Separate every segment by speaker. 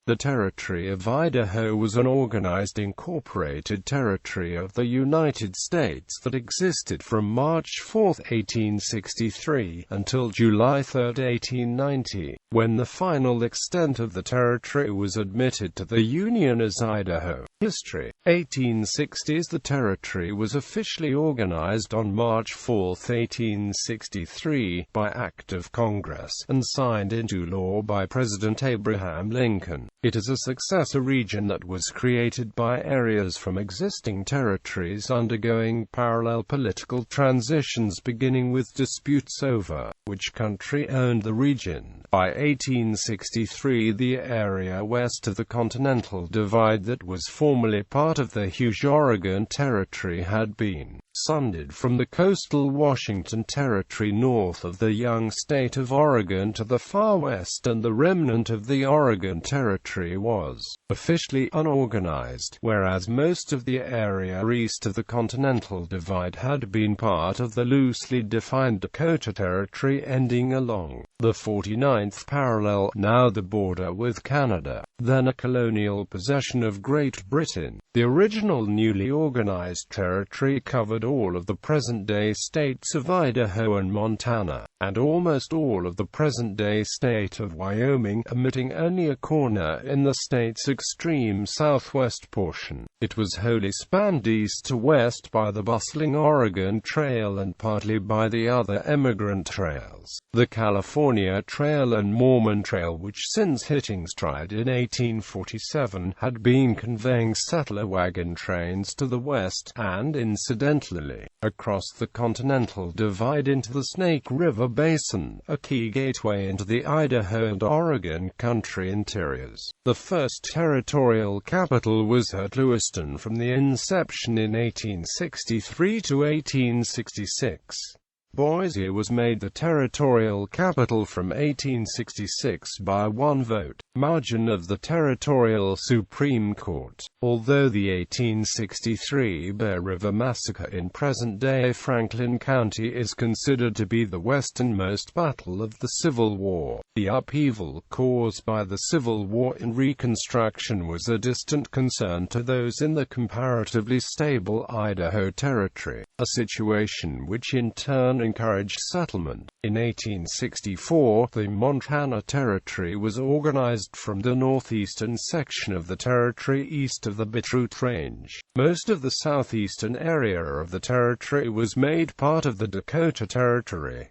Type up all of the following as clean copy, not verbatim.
Speaker 1: The Territory of Idaho was an organized incorporated territory of the United States that existed from March 4, 1863, until July 3, 1890, when the final extent of the territory was admitted to the Union as Idaho. History. 1860s. The territory was officially organized on March 4, 1863, by Act of Congress, and signed into law by President Abraham Lincoln. It is a successor region that was created by areas from existing territories undergoing parallel political transitions, beginning with disputes over which country owned the region. By 1863, the area west of the Continental Divide that was formerly part of the huge Oregon Territory had been sundered from the coastal Washington Territory north of the young state of Oregon to the far west, and the remnant of the Oregon Territory was officially unorganized, whereas most of the area east of the Continental Divide had been part of the loosely defined Dakota Territory ending along the 49th parallel, now the border with Canada, then a colonial possession of Great Britain. The original newly organized territory covered all of the present-day states of Idaho and Montana, and almost all of the present-day state of Wyoming, omitting only a corner in the state's extreme southwest portion. It was wholly spanned east to west by the bustling Oregon Trail and partly by the other emigrant trails, the California Trail and Mormon Trail, which since hitting stride in 1847 had been conveying settler wagon trains to the west, and incidentally, across the Continental Divide into the Snake River Basin, a key gateway into the Idaho and Oregon country interiors. The first territorial capital was at Lewiston from the inception in 1863 to 1866. Boise was made the territorial capital from 1866 by one vote margin of the Territorial Supreme Court, although the 1863 Bear River Massacre in present-day Franklin County is considered to be the westernmost battle of the Civil War. The upheaval caused by the Civil War in Reconstruction was a distant concern to those in the comparatively stable Idaho Territory, a situation which in turn encouraged settlement. In 1864, the Montana Territory was organized from the northeastern section of the territory east of the Beetroot Range. Most of the southeastern area of the territory was made part of the Dakota Territory.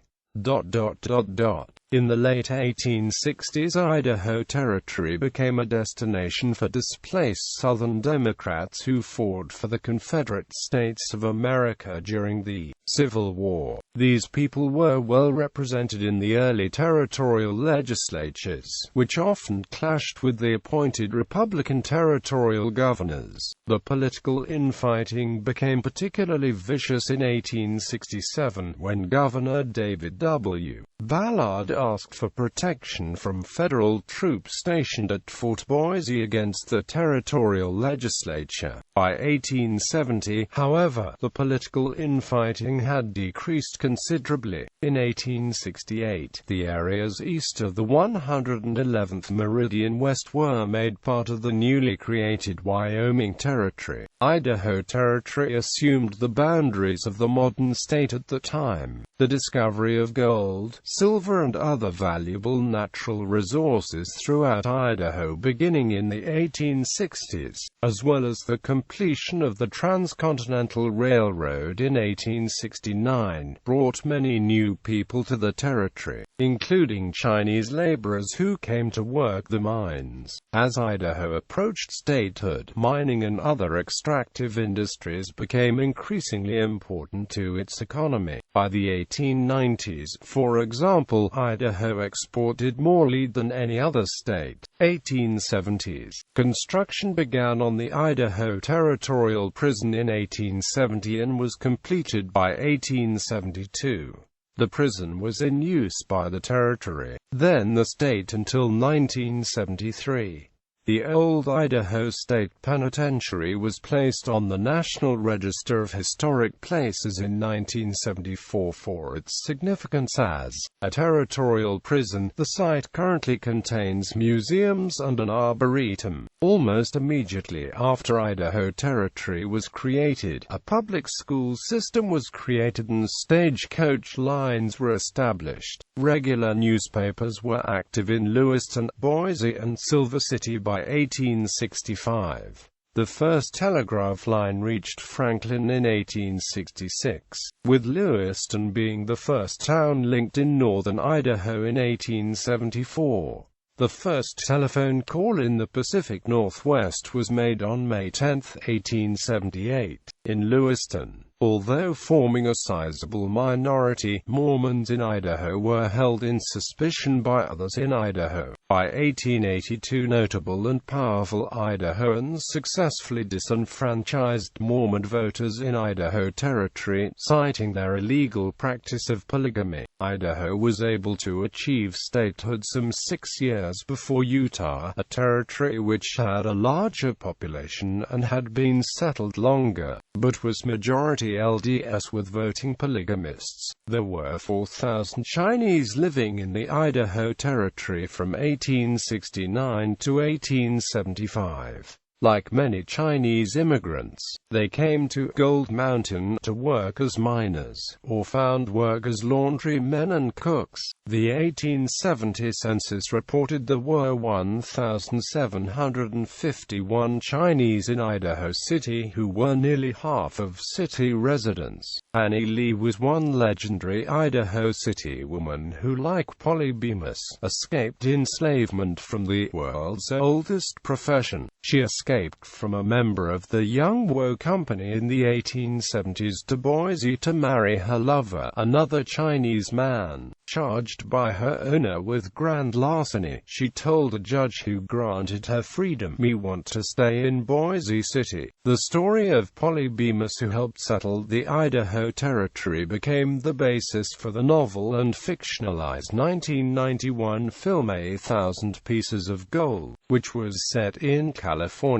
Speaker 1: In the late 1860s, Idaho Territory became a destination for displaced Southern Democrats who fought for the Confederate States of America during the Civil War. These people were well represented in the early territorial legislatures, which often clashed with the appointed Republican territorial governors. The political infighting became particularly vicious in 1867, when Governor David W. Ballard asked for protection from federal troops stationed at Fort Boise against the territorial legislature. By 1870, however, the political infighting had decreased considerably. In 1868, the areas east of the 111th meridian west were made part of the newly created Wyoming Territory. Idaho Territory assumed the boundaries of the modern state at the time. The discovery of gold, silver and other valuable natural resources throughout Idaho beginning in the 1860s, as well as the completion of the Transcontinental Railroad in 1869, brought many new people to the territory, including Chinese laborers who came to work the mines. As Idaho approached statehood, mining and other extractive industries became increasingly important to its economy. By the 1890s, for example, Idaho exported more lead than any other state. 1870s. Construction began on the Idaho Territorial Prison in 1870 and was completed by 1872. The prison was in use by the territory, then the state, until 1973. The old Idaho State Penitentiary was placed on the National Register of Historic Places in 1974 for its significance as a territorial prison. The site currently contains museums and an arboretum. Almost immediately after Idaho Territory was created, a public school system was created and stagecoach lines were established. Regular newspapers were active in Lewiston, Boise, and Silver City by 1865. The first telegraph line reached Franklin in 1866, with Lewiston being the first town linked in northern Idaho in 1874. The first telephone call in the Pacific Northwest was made on May 10, 1878, in Lewiston. Although forming a sizable minority, Mormons in Idaho were held in suspicion by others in Idaho. By 1882, notable and powerful Idahoans successfully disenfranchised Mormon voters in Idaho Territory, citing their illegal practice of polygamy. Idaho was able to achieve statehood some 6 years before Utah, a territory which had a larger population and had been settled longer, but was majority LDS with voting polygamists. There were 4,000 Chinese living in the Idaho Territory from 1869 to 1875. Like many Chinese immigrants, they came to Gold Mountain to work as miners, or found work as laundrymen and cooks. The 1870 census reported there were 1,751 Chinese in Idaho City, who were nearly half of city residents. Annie Lee was one legendary Idaho City woman who, like Polybius, escaped enslavement from the world's oldest profession. She escaped from a member of the Young Wo Company in the 1870s to Boise to marry her lover, another Chinese man. Charged by her owner with grand larceny, she told a judge who granted her freedom, "Me want to stay in Boise City." The story of Polybius, who helped settle the Idaho Territory, became the basis for the novel and fictionalized 1991 film A Thousand Pieces of Gold, which was set in California.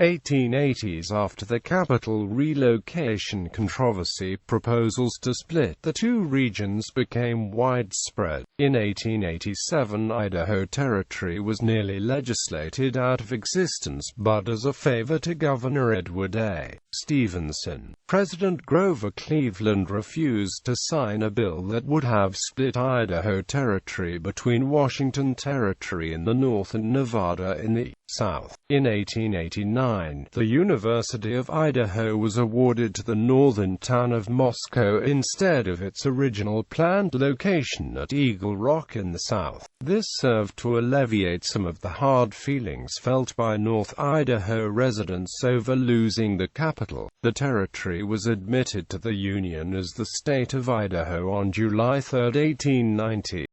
Speaker 1: 1880s. After the capital relocation controversy, proposals to split the two regions became widespread. In 1887, Idaho Territory was nearly legislated out of existence, but as a favor to Governor Edward A. Stevenson, President Grover Cleveland refused to sign a bill that would have split Idaho Territory between Washington Territory in the north and Nevada in the south. In 1889, the University of Idaho was awarded to the northern town of Moscow instead of its original planned location at Eagle Rock in the south. This served to alleviate some of the hard feelings felt by North Idaho residents over losing the capital. The territory was admitted to the Union as the state of Idaho on July 3, 1890.